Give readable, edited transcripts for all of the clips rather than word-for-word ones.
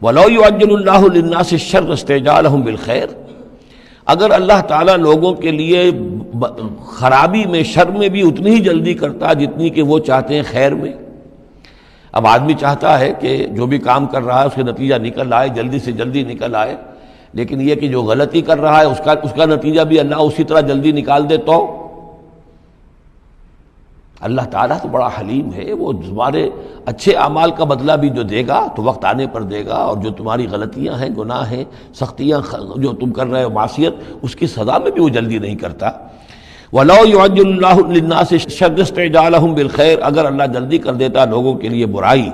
وَلَوْ يُعَجِّلُ اللَّهُ لِلنَّاسِ الشَّرَّ اسْتِعْجَالَهُم بِالْخَيْرِ، اگر اللہ تعالیٰ لوگوں کے لیے خرابی میں، شر میں بھی اتنی ہی جلدی کرتا جتنی کہ وہ چاہتے ہیں خیر میں۔ اب آدمی چاہتا ہے کہ جو بھی کام کر رہا ہے اس کا نتیجہ نکل آئے، جلدی سے جلدی نکل آئے، لیکن یہ کہ جو غلطی کر رہا ہے اس کا نتیجہ بھی اللہ اسی طرح جلدی نکال دے تو اللہ تعالیٰ تو بڑا حلیم ہے، وہ تمہارے اچھے اعمال کا بدلہ بھی جو دے گا تو وقت آنے پر دے گا، اور جو تمہاری غلطیاں ہیں، گناہ ہیں، سختیاں جو تم کر رہے ہو، معصیت، اس کی سزا میں بھی وہ جلدی نہیں کرتا۔ وَلَوْ يُعَجِّلُ اللَّهُ لِلنَّاسِ الشَّرَّ اسْتِعْجَالَهُم بِالْخَيْرِ، اگر اللہ جلدی کر دیتا لوگوں کے لیے برائی،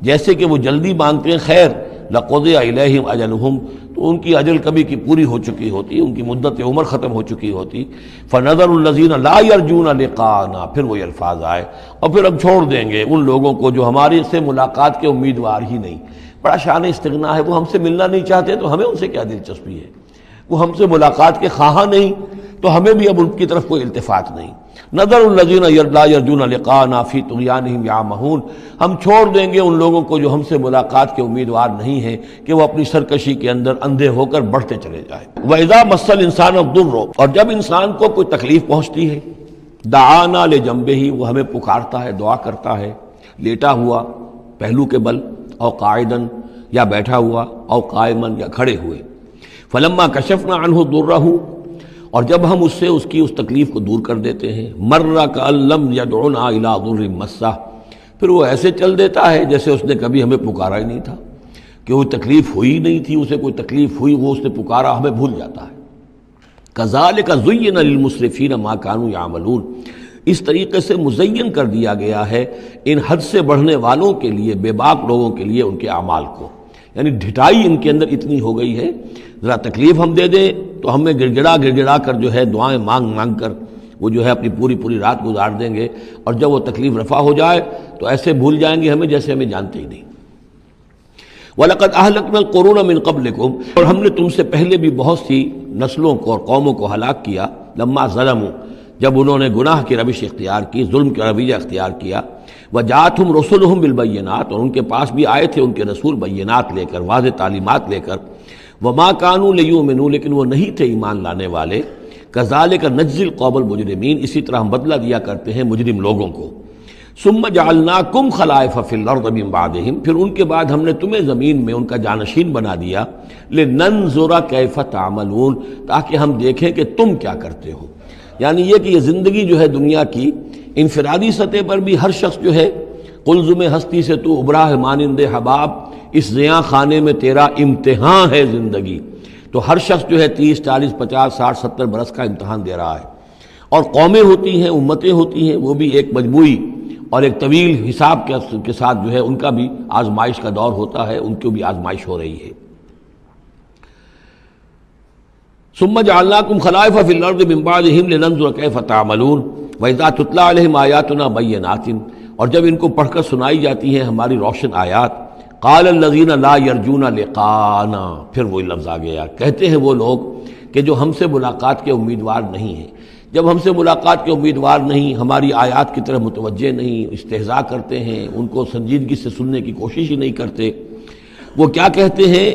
جیسے کہ وہ جلدی مانگتے ہیں خیر، لَقُضِيَ إِلَيْهِمْ أَجَلُهُمْ، تو ان کی اجل کبھی کی پوری ہو چکی ہوتی، ان کی مدت عمر ختم ہو چکی ہوتی۔ فَنَذَرُ الَّذِينَ لَا يَرْجُونَ لِقَاءَنَا، پھر وہی الفاظ آئے، اور پھر اب چھوڑ دیں گے ان لوگوں کو جو ہمارے سے ملاقات کے امیدوار ہی نہیں۔ بڑا شان استغنا ہے، وہ ہم سے ملنا نہیں چاہتے تو ہمیں ان سے کیا دلچسپی ہے، وہ ہم سے ملاقات کے خواہاں نہیں تو ہمیں بھی اب ان کی طرف کوئی التفات نہیں۔ نذر الذین لا یرجون لقاءنا فی طغیانہم یعمہون، ہم چھوڑ دیں گے ان لوگوں کو جو ہم سے ملاقات کے امیدوار نہیں ہیں کہ وہ اپنی سرکشی کے اندر اندھے ہو کر بڑھتے چلے جائیں۔ وَإِذَا مَسَّ الْإِنسَانَ الضُّرُّ، اور جب انسان کو کوئی تکلیف پہنچتی ہے، دعانا لجنبہ، وہ ہمیں پکارتا ہے، دعا کرتا ہے، لیٹا ہوا پہلو کے بل، او قاعدن، یا بیٹھا ہوا، او قائمن، یا کھڑے ہوئے۔ فلما کشفنا عنہ ضرہ، اور جب ہم اس سے اس کی اس تکلیف کو دور کر دیتے ہیں، مر کأن لم یدعنا الی ضر مسہ، پھر وہ ایسے چل دیتا ہے جیسے اس نے کبھی ہمیں پکارا ہی نہیں تھا، کہ وہ تکلیف ہوئی نہیں تھی، اسے کوئی تکلیف ہوئی، وہ اس نے پکارا، ہمیں بھول جاتا ہے۔ کذالک زین للمسرفین ما کانوا یعملون، اس طریقے سے مزین کر دیا گیا ہے ان حد سے بڑھنے والوں کے لیے، بے باک لوگوں کے لیے، ان کے اعمال کو، یعنی ڈھٹائی ان کے اندر اتنی ہو گئی ہے، ذرا تکلیف ہم دے دیں تو ہمیں گڑ گڑا کر جو ہے دعائیں مانگ مانگ کر وہ جو ہے اپنی پوری رات گزار دیں گے، اور جب وہ تکلیف رفع ہو جائے تو ایسے بھول جائیں گے ہمیں جیسے ہمیں جانتے ہی نہیں۔ وَلَقَدْ أَهْلَكْنَا الْقُرُونَ مِن قَبْلِكُمْ، اور ہم نے تم سے پہلے بھی بہت سی نسلوں کو اور قوموں کو ہلاک کیا، لما ظلموا، جب انہوں نے گناہ کی روش اختیار کی، ظلم کا رویہ اختیار کیا، وجاءتهم رسلهم بالبینات، اور ان کے پاس بھی آئے تھے ان کے رسول بینات لے کر، واضح تعلیمات لے کر، وما كانوا ليؤمنوا، لیکن وہ نہیں تھے ایمان لانے والے، كذلك نجزي القوم المجرمین، اسی طرح ہم بدلہ دیا کرتے ہیں مجرم لوگوں کو۔ ثم جعلناكم خلائف في الارض من بعدهم، پھر ان کے بعد ہم نے تمہیں زمین میں ان کا جانشین بنا دیا، لننظر كيف تعملون، تاکہ ہم دیکھیں کہ تم کیا کرتے ہو۔ یعنی یہ کہ یہ زندگی جو ہے دنیا کی انفرادی سطح پر بھی ہر شخص جو ہے قلزم ہستی سے تو ابھرا ہے مانند حباب، اس زیاں خانے میں تیرا امتحان ہے زندگی، تو ہر شخص جو ہے 30 40 50 60 70 برس کا امتحان دے رہا ہے، اور قومیں ہوتی ہیں، امتیں ہوتی ہیں، وہ بھی ایک مجموعی اور ایک طویل حساب کے ساتھ جو ہے ان کا بھی آزمائش کا دور ہوتا ہے، ان کو بھی آزمائش ہو رہی ہے۔ ثم جعلناكم خلائف في الارض من بعدهم لننظر كيف تعملون واذا تتلى عليهم آیاتنا بینات، اور جب ان کو پڑھ کر سنائی جاتی ہیں ہماری روشن آیات، قال الذين لا يرجون لقاءنا، پھر وہی لفظ آ گیا، کہتے ہیں وہ لوگ کہ جو ہم سے ملاقات کے امیدوار نہیں ہیں، جب ہم سے ملاقات کے امیدوار نہیں، ہماری آیات کی طرف متوجہ نہیں، استہزاء کرتے ہیں، ان کو سنجیدگی سے سننے کی کوشش ہی نہیں کرتے، وہ کیا کہتے ہیں،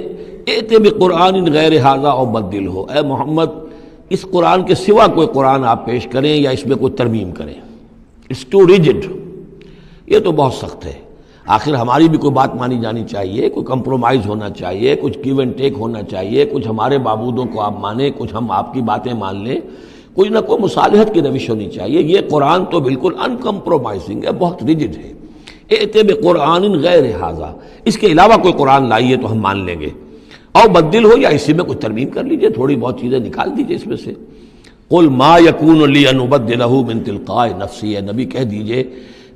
ائت بقرآن غیر ھذا او بدلہ، اے محمد اس قرآن کے سوا کوئی قرآن آپ پیش کریں یا اس میں کوئی ترمیم کریں، اٹس ٹو ریجڈ، یہ تو بہت سخت ہے۔ آخر ہماری بھی کوئی بات مانی جانی چاہیے، کوئی کمپرومائز ہونا چاہیے، کچھ گیو اینڈ ٹیک ہونا چاہیے، کچھ ہمارے معبودوں کو آپ مانیں، کچھ ہم آپ کی باتیں مان لیں، کوئی نہ کوئی مصالحت کی روش ہونی چاہیے۔ یہ قرآن تو بالکل ان کمپرومائزنگ ہے، بہت ریجڈ ہے۔ ائت بقرآن غیر ھذا، اس کے علاوہ کوئی قرآن لائیے تو ہم مان لیں گے، او بدل ہو، یا اسی میں کوئی ترمیم کر لیجئے، تھوڑی بہت چیزیں نکال دیجئے اس میں سے۔ قل ما یکون لی ان ابدلہ من تلقاء نفسی، اے نبی کہہ دیجئے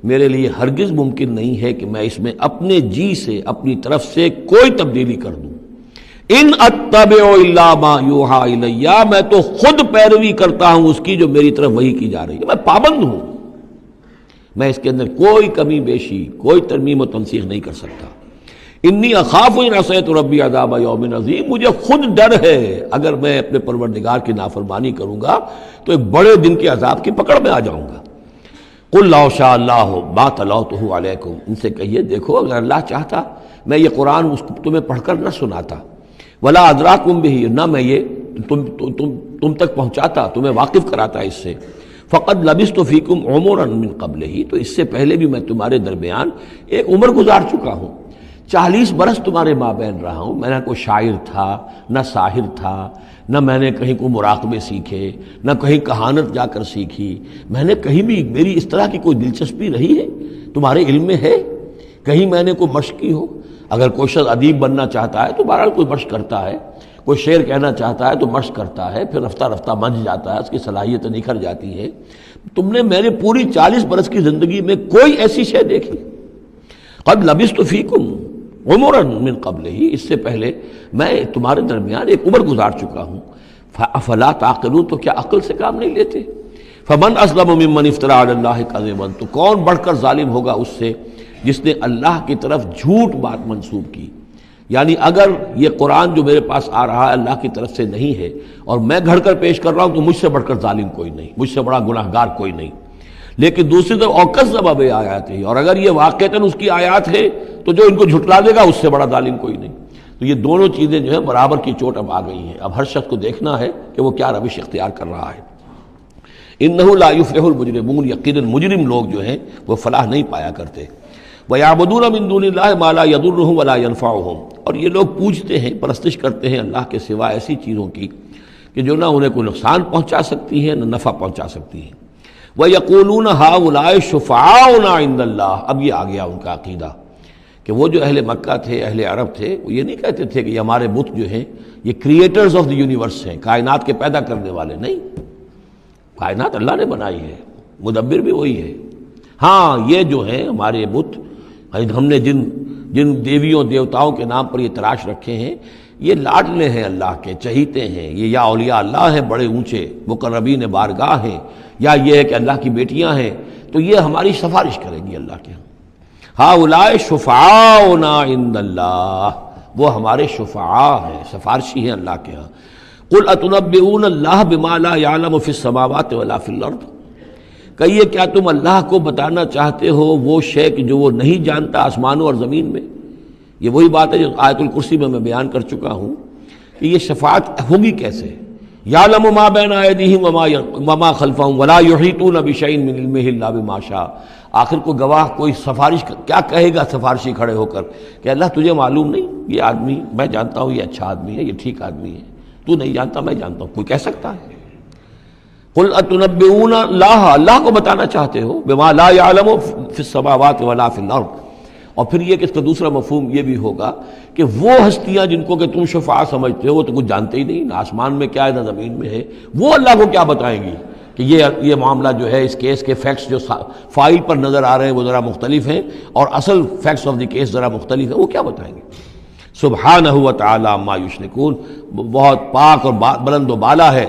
میرے لیے ہرگز ممکن نہیں ہے کہ میں اس میں اپنے جی سے، اپنی طرف سے کوئی تبدیلی کر دوں۔ ان اتبع الا ما یوحی الی، میں تو خود پیروی کرتا ہوں اس کی جو میری طرف وحی کی جا رہی ہے، میں پابند ہوں، میں اس کے اندر کوئی کمی بیشی، کوئی ترمیم و تنسیخ نہیں کر سکتا۔ انی اخاف ان عصیت ربی عذاب یوم عظیم، مجھے خود ڈر ہے اگر میں اپنے پروردگار کی نافرمانی کروں گا تو ایک بڑے دن کے عذاب کی پکڑ میں آ جاؤں گا۔ قل لو شاء اللہ ما تلوتہ علیکم، ان سے کہیے دیکھو اگر اللہ چاہتا میں یہ قرآن اس کو تمہیں پڑھ کر نہ سناتا، ولا ادراکم بہ، نہ میں یہ تم تک پہنچاتا، تمہیں واقف کراتا اس سے، فقد لبثت فیکم عمرا من قبلہ، تو اس سے پہلے بھی میں تمہارے درمیان ایک عمر گزار چکا ہوں، 40 برس تمہارے مابین رہا ہوں، میں نہ کوئی شاعر تھا نہ ساحر تھا، نہ میں نے کہیں کوئی مراقبے سیکھے، نہ کہیں کہانت جا کر سیکھی، میں نے کہیں بھی میری اس طرح کی کوئی دلچسپی رہی ہے تمہارے علم میں ہے، کہیں میں نے کوئی مشق کی ہو؟ اگر کوئی شخص ادیب بننا چاہتا ہے تو بہرحال کوئی مشق کرتا ہے، کوئی شعر کہنا چاہتا ہے تو مشق کرتا ہے، پھر رفتہ رفتہ منجھ جاتا ہے، اس کی صلاحیتیں نکھر جاتی ہیں۔ تم نے میرے پوری 40 برس کی زندگی میں کوئی ایسی شے دیکھی؟ قد لبثت فیکم عمرا من قبلہ، اس سے پہلے میں تمہارے درمیان ایک عمر گزار چکا ہوں، افلا تعقلون، تو کیا عقل سے کام نہیں لیتے؟ فمن اظلم ممن افترى علی اللہ کذبا، تو کون بڑھ کر ظالم ہوگا اس سے جس نے اللہ کی طرف جھوٹ بات منسوب کی؟ یعنی اگر یہ قرآن جو میرے پاس آ رہا ہے اللہ کی طرف سے نہیں ہے اور میں گھڑ کر پیش کر رہا ہوں تو مجھ سے بڑھ کر ظالم کوئی نہیں، مجھ سے بڑا گناہ گار کوئی نہیں۔ لیکن دوسری طرف اوکذب بآیاتہ، اور اگر یہ واقعتاً اس کی آیات ہے تو جو ان کو جھٹلا دے گا اس سے بڑا ظالم کوئی نہیں۔ تو یہ دونوں چیزیں جو ہیں برابر کی چوٹ اب آ گئی ہیں، اب ہر شخص کو دیکھنا ہے کہ وہ کیا روش اختیار کر رہا ہے۔ انہ لا یفلح المجرمون، یقیناً مجرم لوگ جو ہیں وہ فلاح نہیں پایا کرتے۔ وَيَعْبُدُونَ مِن دُونِ اللَّهِ مَا لَا يَضُرُّهُمْ وَلَا يَنفَعُهُمْ، اور یہ لوگ پوجتے ہیں، پرستش کرتے ہیں اللہ کے سوا ایسی چیزوں کی کہ جو نہ انہیں کوئی نقصان پہنچا سکتی ہیں نہ نفع پہنچا سکتی ہیں۔ وَيَقُولُونَ هَؤُلَاءِ شُفَعَاؤُنَا عِندَ اللَّهِ، اب یہ آ گیا ان کا عقیدہ کہ وہ جو اہل مکہ تھے، اہل عرب تھے، وہ یہ نہیں کہتے تھے کہ یہ ہمارے بت جو ہیں یہ کریٹرز آف دی یونیورس ہیں، کائنات کے پیدا کرنے والے نہیں، کائنات اللہ نے بنائی ہے، مدبر بھی وہی ہے۔ ہاں یہ جو ہیں ہمارے بت، ہم نے جن دیویوں دیوتاؤں کے نام پر یہ تراش رکھے ہیں، یہ لاڈلے ہیں اللہ کے، چہیتے ہیں، یہ یا اولیاء اللہ ہیں بڑے اونچے مقربین بارگاہ ہیں، یا یہ ہے کہ اللہ کی بیٹیاں ہیں، تو یہ ہماری سفارش کریں گی اللہ کے ہاں۔ ہؤلاء شفعاؤنا عند اللہ، وہ ہمارے شفعاء ہیں، سفارشی ہیں اللہ کے ہاں۔ قل اتنبئون اللہ بما لا يعلم فی السماوات ولا فی الارض، کہیے کیا تم اللہ کو بتانا چاہتے ہو وہ شے کہ جو وہ نہیں جانتا آسمانوں اور زمین میں؟ یہ وہی بات ہے جو آیت الکرسی میں بیان کر چکا ہوں کہ یہ شفاعت ہوگی کیسے۔ یعلم ما بین ایدیہم وما خلفہم ولا یحیطون بشیء من علمہ الا بما شاء، آخر کو گواہ کوئی سفارش کیا کہے گا سفارشی کھڑے ہو کر کہ اللہ تجھے معلوم نہیں یہ آدمی، میں جانتا ہوں یہ اچھا آدمی ہے، یہ ٹھیک آدمی ہے، تو نہیں جانتا میں جانتا ہوں، کوئی کہہ سکتا ہے؟ قل اتنبئون اللہ، اللہ کو بتانا چاہتے ہو بما لا يعلم فی السماوات ولا فی الارض، اور پھر یہ کہ اس کا دوسرا مفہوم یہ بھی ہوگا کہ وہ ہستیاں جن کو کہ تم شفاعہ سمجھتے ہو وہ تو کچھ جانتے ہی نہیں، نہ آسمان میں کیا ہے نہ زمین میں ہے، وہ اللہ کو کیا بتائیں گی کہ یہ معاملہ جو ہے اس کیس کے فیکٹس جو فائل پر نظر آ رہے ہیں وہ ذرا مختلف ہیں اور اصل فیکٹس آف دی کیس ذرا مختلف ہیں، وہ کیا بتائیں گے؟ سبحانہ و تعالی عما یشرکون، بہت پاک اور بلند و بالا ہے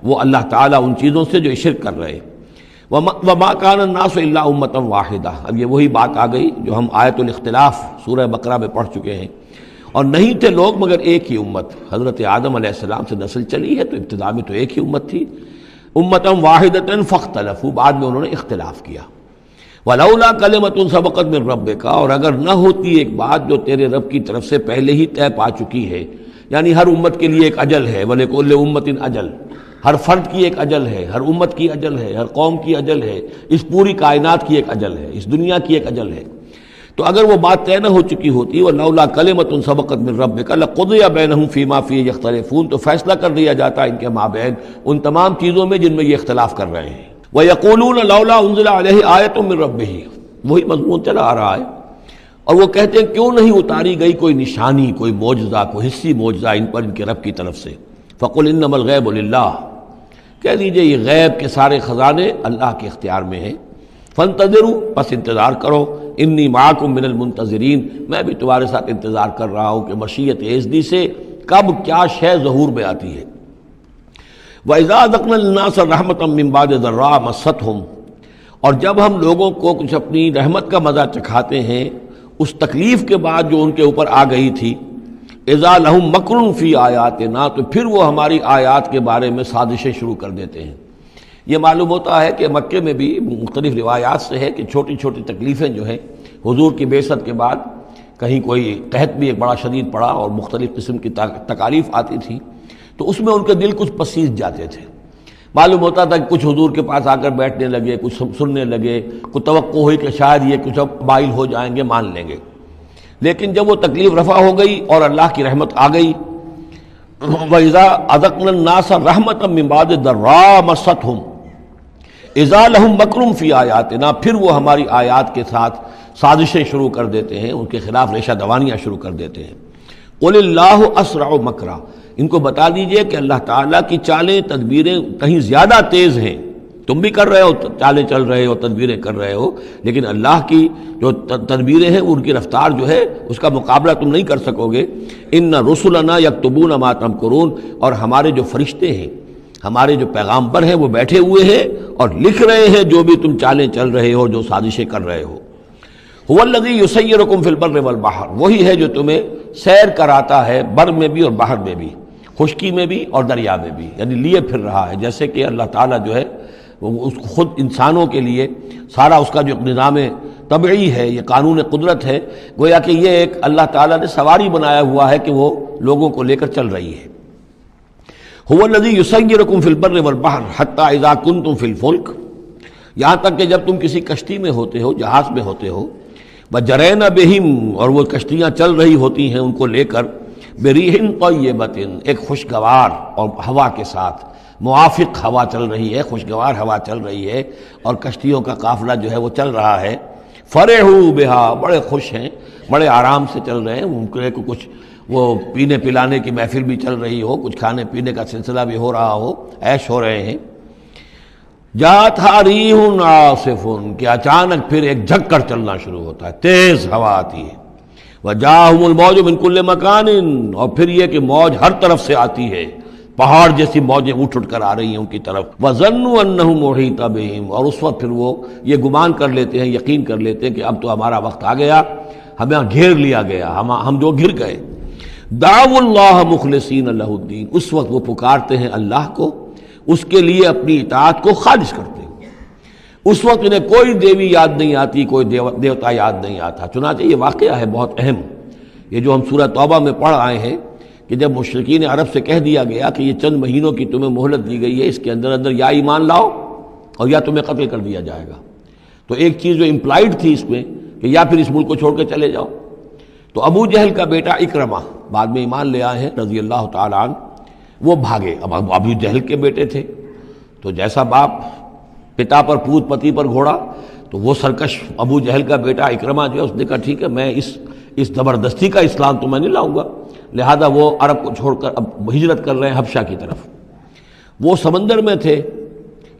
وہ اللہ تعالیٰ ان چیزوں سے جو شرک کر رہے ہیں۔ وما کان الناس الا امۃ واحدہ، اب یہ وہی بات آ گئی جو ہم آیت الاختلاف سورہ بقرہ میں پڑھ چکے ہیں، اور نہیں تھے لوگ مگر ایک ہی امت، حضرت آدم علیہ السلام سے نسل چلی ہے تو ابتدا میں تو ایک ہی امت تھی، امۃ واحدۃ فاختلفوا، بعد میں انہوں نے اختلاف کیا۔ ولولا کلمۃ سبقت من ربک، اور اگر نہ ہوتی ایک بات جو تیرے رب کی طرف سے پہلے ہی طے پا چکی ہے، یعنی ہر امت کے لیے ایک اجل ہے، ولکل امۃ اجل، ہر فرد کی ایک اجل ہے، ہر امت کی اجل ہے، ہر قوم کی اجل ہے، اس پوری کائنات کی ایک اجل ہے، اس دنیا کی ایک اجل ہے، تو اگر وہ بات طے نہ ہو چکی ہوتی، ولولا کلمۃ سبقت من ربک لقضی بینہم فیما فیہ یختلفون، تو فیصلہ کر دیا جاتا ان کے مابین ان تمام چیزوں میں جن میں یہ اختلاف کر رہے ہیں۔ وَيَقُولُونَ لَوْلَا أُنزِلَ عَلَيْهِ آیَةٌ مِّن رَّبِّهِ، وہی مضمون چلا آ رہا ہے، اور وہ کہتے ہیں کیوں نہیں اتاری گئی کوئی نشانی، کوئی معجزہ، کوئی حصی معجزہ ان پر ان کے رب کی طرف سے۔ فَقُلْ إِنَّمَا الْغَيْبُ لِلَّهِ، کہہ دیجئے یہ غیب کے سارے خزانے اللہ کے اختیار میں ہیں۔ فَانتَظِرُوا، پس انتظار کرو، انی معکم من المنتظرین، میں بھی تمہارے ساتھ انتظار کر رہا ہوں کہ مشیت ایزدی سے کب کیا شے ظہور میں آتی ہے۔ وَإِذَا أَذَقْنَا النَّاسَ رَحْمَةً مِّن بَعْدِ ضَرَّاءَ مَسَّتْهُمْ، اور جب ہم لوگوں کو کچھ اپنی رحمت کا مزہ چکھاتے ہیں اس تکلیف کے بعد جو ان کے اوپر آ گئی تھی، اِذَا لَهُم مَكْرٌ فِي آیَاتِنَا، تو پھر وہ ہماری آیات کے بارے میں سازشیں شروع کر دیتے ہیں۔ یہ معلوم ہوتا ہے کہ مکے میں بھی مختلف روایات سے ہے کہ چھوٹی چھوٹی تکلیفیں جو ہیں حضور کی بعثت کے بعد کہیں کوئی قحط بھی ایک بڑا شدید پڑا اور مختلف قسم کی تکالیف آتی تھی تو اس میں ان کے دل کچھ پسیج جاتے تھے. معلوم ہوتا تھا کہ کچھ حضور کے پاس آ کر بیٹھنے لگے, کچھ سننے لگے, کچھ توقع ہوئی کہ شاید یہ کچھ اب مائل ہو جائیں گے, مان لیں گے. لیکن جب وہ تکلیف رفع ہو گئی اور اللہ کی رحمت آ گئی, وَإِذَا أَذَقْنَا النَّاسَ رَحْمَةً مِّن بَعْدِ ضَرَّاءٍ مَّسَّتْهُمْ اِذَا لَهُم مَّكْرٌ فِي آیَاتِنَا, پھر وہ ہماری آیات کے ساتھ سازشیں شروع کر دیتے ہیں, ان کے خلاف ریشہ دوانیاں شروع کر دیتے ہیں. قُلِ اللَّهُ أَسْرَعُ مَكْرًا, ان کو بتا دیجئے کہ اللہ تعالیٰ کی چالیں تدبیریں کہیں زیادہ تیز ہیں. تم بھی کر رہے ہو, چالیں چل رہے ہو, تدبیریں کر رہے ہو, لیکن اللہ کی جو تدبیریں ہیں ان کی رفتار جو ہے اس کا مقابلہ تم نہیں کر سکو گے. ان رسلنا یکتبون ما تمکرون, اور ہمارے جو فرشتے ہیں, ہمارے جو پیغامبر ہیں وہ بیٹھے ہوئے ہیں اور لکھ رہے ہیں جو بھی تم چالیں چل رہے ہو, جو سازشیں کر رہے ہو. هو الذی یسیرکم فی البر والبحر, وہی ہے جو تمہیں سیر کراتا ہے بر میں بھی اور بحر میں بھی, خشکی میں بھی اور دریا میں بھی, یعنی لیے پھر رہا ہے. جیسے کہ اللہ تعالیٰ جو ہے وہ خود انسانوں کے لیے سارا اس کا جو نظام طبعی ہے, یہ قانون قدرت ہے, گویا کہ یہ ایک اللہ تعالیٰ نے سواری بنایا ہوا ہے کہ وہ لوگوں کو لے کر چل رہی ہے. هو الذی یسیرکم فی البر والبحر حتی اذا کنتم فی الفلک, یہاں تک کہ جب تم کسی کشتی میں ہوتے ہو, جہاز میں ہوتے ہو, وجرین بہم, اور وہ کشتیاں چل رہی ہوتی ہیں ان کو لے کر, بریح طیبۃ, ایک خوشگوار اور ہوا کے ساتھ, موافق ہوا چل رہی ہے, خوشگوار ہوا چل رہی ہے اور کشتیوں کا قافلہ جو ہے وہ چل رہا ہے. فرحوا بہا, بڑے خوش ہیں, بڑے آرام سے چل رہے ہیں. ممکن ہے کہ کچھ وہ پینے پلانے کی محفل بھی چل رہی ہو, کچھ کھانے پینے کا سلسلہ بھی ہو رہا ہو, عیش ہو رہے ہیں. جاءتھا ریح عاصف, کہ اچانک پھر ایک جھک کر چلنا شروع ہوتا ہے, تیز ہوا آتی ہے. وجاءہم الموج من کل مکان, اور پھر یہ کہ موج ہر طرف سے آتی ہے, پہاڑ جیسی موجیں اٹھ اٹھ کر آ رہی ہیں ان کی طرف. وظنوا انہم محیط بہم, اور اس وقت پھر وہ یہ گمان کر لیتے ہیں, یقین کر لیتے ہیں کہ اب تو ہمارا وقت آ گیا, ہمیں گھیر لیا گیا, ہم جو گر گئے. دعوا اللہ مخلصین لہ الدین, اس وقت وہ پکارتے ہیں اللہ کو, اس کے لیے اپنی اطاعت کو خالص کرتے ہیں. اس وقت انہیں کوئی دیوی یاد نہیں آتی, کوئی دیوتا یاد نہیں آتا. چنانچہ یہ واقعہ ہے بہت اہم, یہ جو ہم سورہ توبہ میں پڑھ آئے ہیں کہ جب مشرکین عرب سے کہہ دیا گیا کہ یہ چند مہینوں کی تمہیں مہلت دی گئی ہے, اس کے اندر اندر یا ایمان لاؤ اور یا تمہیں قتل کر دیا جائے گا. تو ایک چیز جو امپلائڈ تھی اس میں کہ یا پھر اس ملک کو چھوڑ کے چلے جاؤ. تو ابو جہل کا بیٹا اکرمہ بعد میں ایمان لے آئے ہیں رضی اللہ تعالیٰ عنہ, وہ بھاگے. اب ابو جہل کے بیٹے تھے تو جیسا باپ پتا پر پوت پتی پر گھوڑا, تو وہ سرکش ابو جہل کا بیٹا اکرمہ جو ہے اس نے کہا ٹھیک ہے, میں اس زبردستی کا اسلام تو میں نہیں لاؤں گا. لہذا وہ عرب کو چھوڑ کر اب ہجرت کر رہے ہیں حبشہ کی طرف. وہ سمندر میں تھے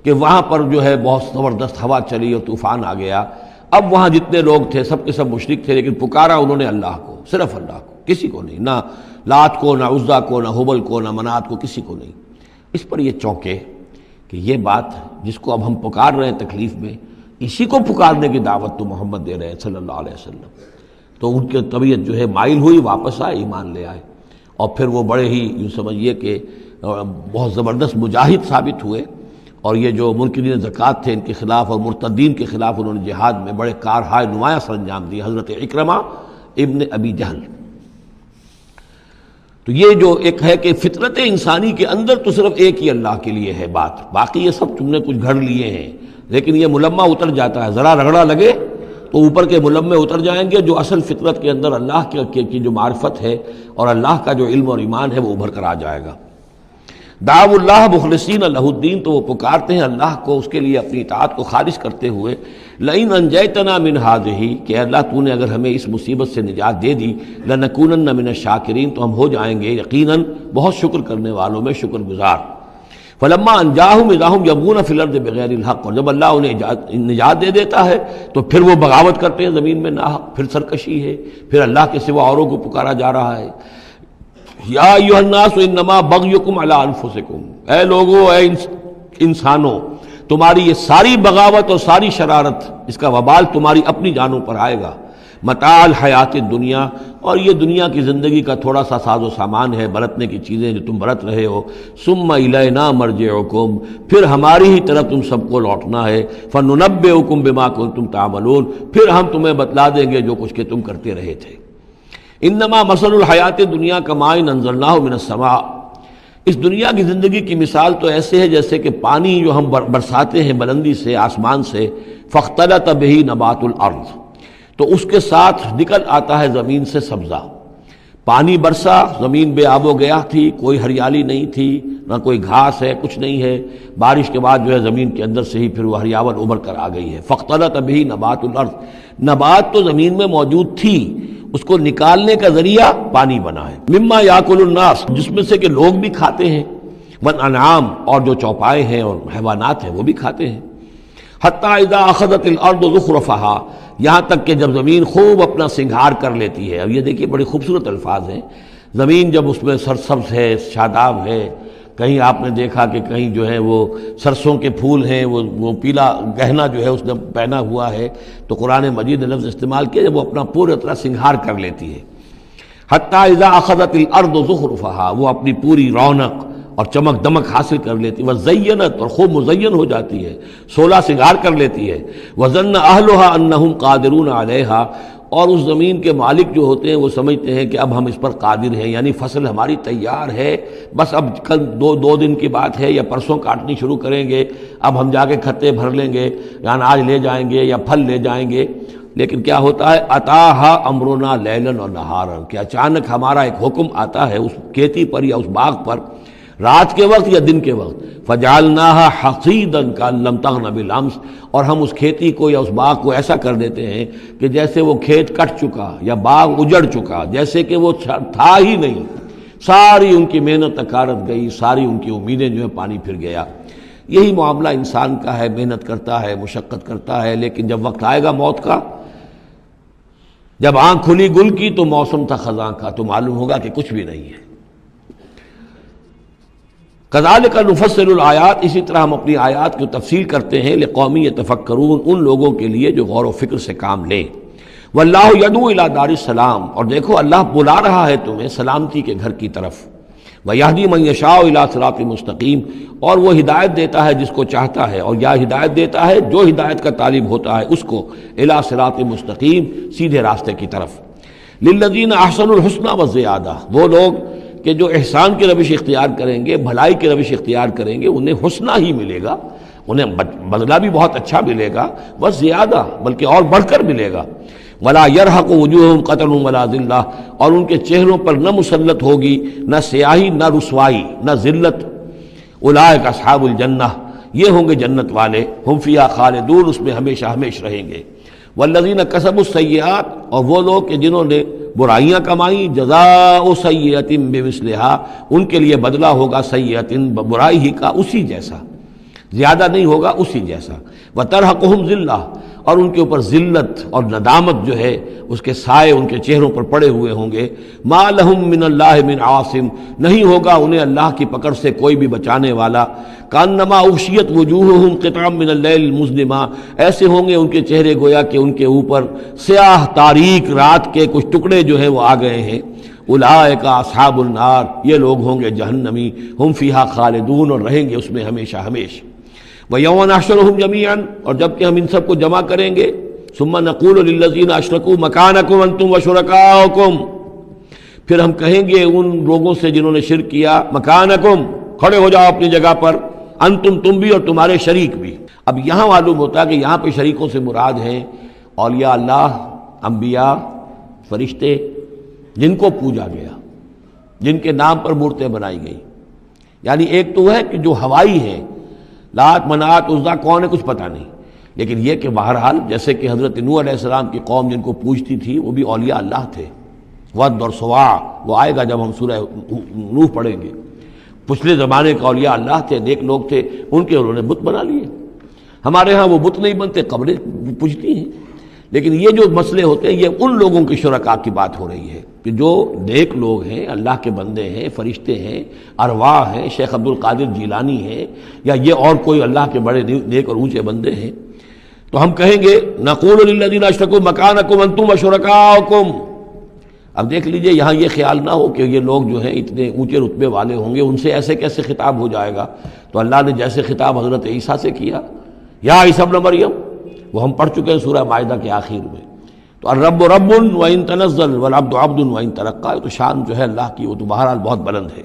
کہ وہاں پر جو ہے بہت زبردست ہوا چلی اور طوفان آ گیا. اب وہاں جتنے لوگ تھے سب کے سب مشرک تھے, لیکن پکارا انہوں نے اللہ کو, صرف اللہ کو, کسی کو نہیں, نہ لات کو, نہ عزا کو, نہ حبل کو, نہ منات کو, کسی کو نہیں. اس پر یہ چونکے کہ یہ بات جس کو اب ہم پکار رہے ہیں تکلیف میں, اسی کو پکارنے کی دعوت تو محمد دے رہے ہیں صلی اللہ علیہ وسلم. تو ان کی طبیعت جو ہے مائل ہوئی, واپس آئے, ایمان لے آئے, اور پھر وہ بڑے ہی یوں سمجھیے کہ بہت زبردست مجاہد ثابت ہوئے. اور یہ جو منکرین زکوٰۃ تھے ان کے خلاف اور مرتدین کے خلاف انہوں نے جہاد میں بڑے کارہائے نمایاں سر انجام دیے, حضرت اکرمہ ابن ابی جہل. تو یہ جو ایک ہے کہ فطرت انسانی کے اندر تو صرف ایک ہی اللہ کے لیے ہے بات, باقی یہ سب تم نے کچھ گھڑ لیے ہیں. لیکن یہ ملمہ اتر جاتا ہے, ذرا رگڑا لگے تو اوپر کے ملمے اتر جائیں گے. جو اصل فطرت کے اندر اللہ کی جو معرفت ہے اور اللہ کا جو علم اور ایمان ہے وہ ابھر کر آ جائے گا. دعوا اللہ مخلصین لہ الدین, تو وہ پکارتے ہیں اللہ کو اس کے لیے اپنی اطاعت کو خالص کرتے ہوئے. لئن انجیتنا من ہذہ, کہ اللہ تو نے اگر ہمیں اس مصیبت سے نجات دے دی, لنکونن من الشاکرین, تو ہم ہو جائیں گے یقیناً بہت شکر کرنے والوں میں شکر گزار. فلما انجاہم اذا ہم یبغون فی الارض بغیر الحق, اور جب اللہ انہیں نجات دے دیتا ہے تو پھر وہ بغاوت کرتے ہیں زمین میں ناحق, پھر سرکشی ہے, پھر اللہ کے سوا اوروں کو پکارا جا رہا ہے. یا ایھا الناس انما بغیکم علی انفسکم, اے لوگو, اے انسانوں, تمہاری یہ ساری بغاوت اور ساری شرارت, اس کا وبال تمہاری اپنی جانوں پر آئے گا. متاع الحیات الدنیا، اور یہ دنیا کی زندگی کا تھوڑا سا ساز و سامان ہے، برتنے کی چیزیں جو تم برت رہے ہو۔ ثم الینا مرجعکم، پھر ہماری ہی طرف تم سب کو لوٹنا ہے۔ فننبئکم بما کنتم تعملون، پھر ہم تمہیں بتلا دیں گے جو کچھ کہ تم کرتے رہے تھے۔ انما مثل الحیات دنیا کماء انزلناہ من السماء، اس دنیا کی زندگی کی مثال تو ایسے ہے جیسے کہ پانی جو ہم برساتے ہیں بلندی سے آسمان سے، فاختلط بہ نبات الارض، تو اس کے ساتھ نکل آتا ہے زمین سے سبزہ۔ پانی برسا، زمین بے آب و گیا تھی، کوئی ہریالی نہیں تھی، نہ کوئی گھاس ہے، کچھ نہیں ہے۔ بارش کے بعد جو ہے زمین کے اندر سے ہی پھر وہ ہریاول ابھر کر آ گئی ہے۔ فاختلط بہ نبات الارض، نبات تو زمین میں موجود تھی، اس کو نکالنے کا ذریعہ پانی بنا ہے۔ مما یاکل الناس، جس میں سے کہ لوگ بھی کھاتے ہیں، والانعام، اور جو چوپائے ہیں اور حیوانات ہیں وہ بھی کھاتے ہیں۔ حتی اذا اخذت الارض زخرفہا، یہاں تک کہ جب زمین خوب اپنا سنگھار کر لیتی ہے۔ اب یہ دیکھیے بڑے خوبصورت الفاظ ہیں، زمین جب اس میں سرسبز ہے، شاداب ہے، کہیں آپ نے دیکھا کہ کہیں جو ہے وہ سرسوں کے پھول ہیں، وہ پیلا گہنا جو ہے اس نے پہنا ہوا ہے، تو قرآن مجید نے لفظ استعمال کیا جب وہ اپنا پورے طرح سنگھار کر لیتی ہے۔ حتی اذا اخذت الارض زخرفہا، وہ اپنی پوری رونق اور چمک دمک حاصل کر لیتی، وزینت، اور خوب مزین ہو جاتی ہے، سولہ سنگھار کر لیتی ہے۔ وظن اہلھا انہم قادرون علیہا، اور اس زمین کے مالک جو ہوتے ہیں وہ سمجھتے ہیں کہ اب ہم اس پر قادر ہیں، یعنی فصل ہماری تیار ہے، بس اب کل دو دن کی بات ہے یا پرسوں کاٹنی شروع کریں گے، اب ہم جا کے کھتے بھر لیں گے، یا اناج لے جائیں گے یا پھل لے جائیں گے۔ لیکن کیا ہوتا ہے، اتاہا امرنا لیلا و نہارا، کہ اچانک ہمارا ایک حکم آتا ہے اس کھیتی پر یا اس باغ پر، رات کے وقت یا دن کے وقت، فجعلناها حصیدا کأن لم تغن بالامس، اور ہم اس کھیتی کو یا اس باغ کو ایسا کر دیتے ہیں کہ جیسے وہ کھیت کٹ چکا یا باغ اجڑ چکا، جیسے کہ وہ تھا ہی نہیں، ساری ان کی محنت اکارت گئی، ساری ان کی امیدیں جو ہے پانی پھر گیا۔ یہی معاملہ انسان کا ہے، محنت کرتا ہے، مشقت کرتا ہے، لیکن جب وقت آئے گا موت کا، جب آنکھ کھلی گل کی تو موسم تھا خزاں کا، تو معلوم ہوگا کہ کچھ بھی نہیں ہے۔ کذالک نفصل الآیات، اسی طرح ہم اپنی آیات کی تفصیل کرتے ہیں، لقوم یتفکرون، ان لوگوں کے لیے جو غور و فکر سے کام لیں۔ واللہ یدعو الی دار السلام، اور دیکھو اللہ بلا رہا ہے تمہیں سلامتی کے گھر کی طرف۔ ویہدی من یشاء الی صراط مستقیم، اور وہ ہدایت دیتا ہے جس کو چاہتا ہے، اور یا ہدایت دیتا ہے جو ہدایت کا طالب ہوتا ہے اس کو، الی صراط مستقیم، سیدھے راستے کی طرف۔ للذین احسنوا الحسنی وزیادہ، وہ لوگ کہ جو احسان کی روش اختیار کریں گے، بھلائی کی روش اختیار کریں گے، انہیں حسنہ ہی ملے گا، انہیں بدلہ بھی بہت اچھا ملے گا، بس زیادہ بلکہ اور بڑھ کر ملے گا۔ ولا يرهق وجوههم قتر ولا ذلہ، اور ان کے چہروں پر نہ مسلط ہوگی نہ سیاہی نہ رسوائی نہ ذلت۔ اولئک اصحاب الجنہ، یہ ہوں گے جنت والے، ہم فیہا خالدون، اس میں ہمیشہ ہمیشہ رہیں گے۔ والذین کسبوا السیئات، اور وہ لوگ کہ جنہوں نے برائیاں کمائیں، جزاء سیئۃ بمثلھا، ان کے لیے بدلہ ہوگا سیئۃ، برائی ہی کا اسی جیسا، زیادہ نہیں ہوگا، اسی جیسا۔ وترہقہم ذلہ، اور ان کے اوپر ذلت اور ندامت جو ہے اس کے سائے ان کے چہروں پر پڑے ہوئے ہوں گے۔ ما لہم من اللہ من عاصم، نہیں ہوگا انہیں اللہ کی پکڑ سے کوئی بھی بچانے والا۔ کانما اغشیت وجوہہم قطعا من اللیل المظلم، ایسے ہوں گے ان کے چہرے گویا کہ ان کے اوپر سیاہ تاریک رات کے کچھ ٹکڑے جو ہیں وہ آ گئے ہیں۔ اولئک اصحاب النار، یہ لوگ ہوں گے جہنمی، ہم فیہا خالدون، اور رہیں گے اس میں ہمیشہ ہمیشہ۔ وَيَوْمَ نَحْشُرُهُمْ جَمِيعًا، اور جب کہ ہم ان سب کو جمع کریں گے، ثُمَّ نَقُولُ لِلَّذِينَ أَشْرَكُوا مَكَانَكُمْ أَنْتُمْ وَشُرَكَاؤُكُمْ، پھر ہم کہیں گے ان لوگوں سے جنہوں نے شرک کیا، مکانکم، کھڑے ہو جاؤ اپنی جگہ پر، انتم، تم بھی اور تمہارے شریک بھی۔ اب یہاں معلوم ہوتا ہے کہ یہاں پہ شریکوں سے مراد ہیں اولیاء اللہ، انبیاء، فرشتے، جن کو پوجا گیا، جن کے نام پر مورتیں بنائی گئی۔ یعنی ایک تو ہے کہ جو ہوائی ہیں، لات، منات، عزا کون ہے کچھ پتہ نہیں، لیکن یہ کہ بہرحال جیسے کہ حضرت نوح علیہ السلام کی قوم جن کو پوجتی تھی وہ بھی اولیاء اللہ تھے۔ ود اور سواع، وہ آئے گا جب ہم سورہ نوح پڑھیں گے، پچھلے زمانے کے اولیاء اللہ تھے، نیک لوگ تھے، ان کے انہوں نے بت بنا لیے۔ ہمارے ہاں وہ بت نہیں بنتے، قبریں پوجتی ہیں۔ لیکن یہ جو مسئلے ہوتے ہیں یہ ان لوگوں کے شرکاء کی بات ہو رہی ہے کہ جو نیک لوگ ہیں، اللہ کے بندے ہیں، فرشتے ہیں، ارواح ہیں، شیخ عبد القادر جیلانی ہیں، یا یہ اور کوئی اللہ کے بڑے نیک اور اونچے بندے ہیں، تو ہم کہیں گے نقول للذین اشرکوا مکانکم انتم وشرکاؤکم. اب دیکھ لیجئے یہاں یہ خیال نہ ہو کہ یہ لوگ جو ہیں اتنے اونچے رتبے والے ہوں گے، ان سے ایسے کیسے خطاب ہو جائے گا. تو اللہ نے جیسے خطاب حضرت عیسیٰ سے کیا، یا عیسیٰ ابن مریم، وہ ہم پڑھ چکے ہیں سورہ مائدہ کے آخر میں. تو الرب رب وان تنزل والعبد عبد وان ترقى، تو شان جو ہے اللہ کی وہ تو بہرحال بہت بلند ہے.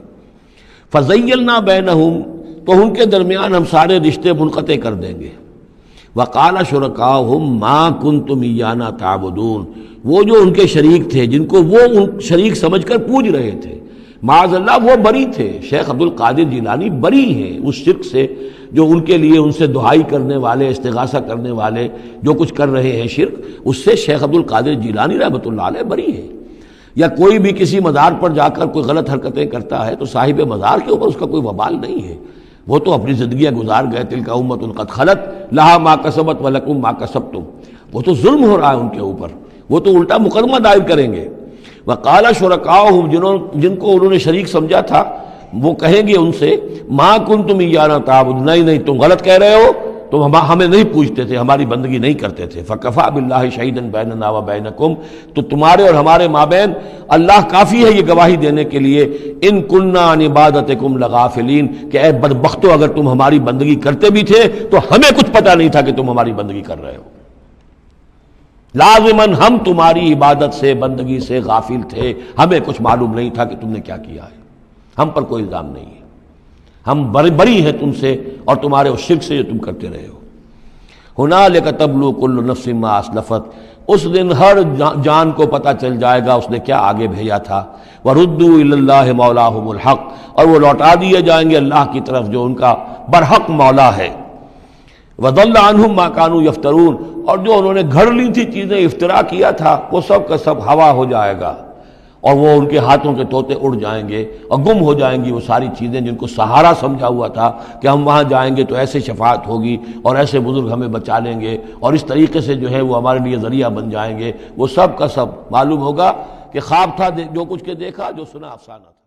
فزیلنا بینہم، تو ان کے درمیان ہم سارے رشتے منقطع کر دیں گے. وقال شرکاؤہم ما کنتم ایانا تعبدون، وہ جو ان کے شریک تھے جن کو وہ ان شریک سمجھ کر پوج رہے تھے، معاذ اللہ وہ بری تھے. شیخ عبد القادر جیلانی بری ہیں اس شرک سے جو ان کے لیے ان سے دعائی کرنے والے، استغاثہ کرنے والے جو کچھ کر رہے ہیں شرک، اس سے شیخ عبد القادر جیلانی رحمۃ اللہ علیہ بری ہے. یا کوئی بھی کسی مزار پر جا کر کوئی غلط حرکتیں کرتا ہے تو صاحب مزار کے اوپر اس کا کوئی وبال نہیں ہے، وہ تو اپنی زندگیاں گزار گئے. تلک امۃ قد خلت لہا ما کسبت ولکم ما کسبتم، وہ تو ظلم ہو رہا ہے ان کے اوپر، وہ تو الٹا مقدمہ دائر کریں گے. وقال شرکاؤہم، جن کو انہوں نے شریک سمجھا تھا، وہ کہیں گے ان سے ما کنتم ایانا تعبدون، نہیں تم غلط کہہ رہے ہو، تم ہمیں نہیں پوچھتے تھے، ہماری بندگی نہیں کرتے تھے. فکفیٰ باللہ شہیدا بیننا وبینکم، تو تمہارے اور ہمارے مابین اللہ کافی ہے یہ گواہی دینے کے لیے. ان کننا عن عبادتکم لغافلین، کہ اے بدبختو اگر تم ہماری بندگی کرتے بھی تھے تو ہمیں کچھ پتہ نہیں تھا کہ تم ہماری بندگی کر رہے ہو. لازماً ہم تمہاری عبادت سے بندگی سے غافل تھے، ہمیں کچھ معلوم نہیں تھا کہ تم نے کیا کیا ہے. ہم پر کوئی الزام نہیں ہے، ہم بری ہیں تم سے اور تمہارے اس شرک سے جو تم کرتے رہے ہو. ہنالک تبلو کل نفس ما اسلفت، اس دن ہر جان کو پتہ چل جائے گا اس نے کیا آگے بھیجا تھا. وردوا الی اللہ مولاہم الحق، اور وہ لوٹا دیے جائیں گے اللہ کی طرف جو ان کا برحق مولا ہے. وضل عنہم ما کانوا یفترون، اور جو انہوں نے گھڑ لی تھی چیزیں، افطرا کیا تھا، وہ سب کا سب ہوا ہو جائے گا، اور وہ ان کے ہاتھوں کے طوطے اڑ جائیں گے اور گم ہو جائیں گی وہ ساری چیزیں جن کو سہارا سمجھا ہوا تھا کہ ہم وہاں جائیں گے تو ایسے شفاعت ہوگی اور ایسے بزرگ ہمیں بچا لیں گے اور اس طریقے سے جو ہے وہ ہمارے لیے ذریعہ بن جائیں گے. وہ سب کا سب معلوم ہوگا کہ خواب تھا جو کچھ کے دیکھا، جو سنا افسانہ تھا.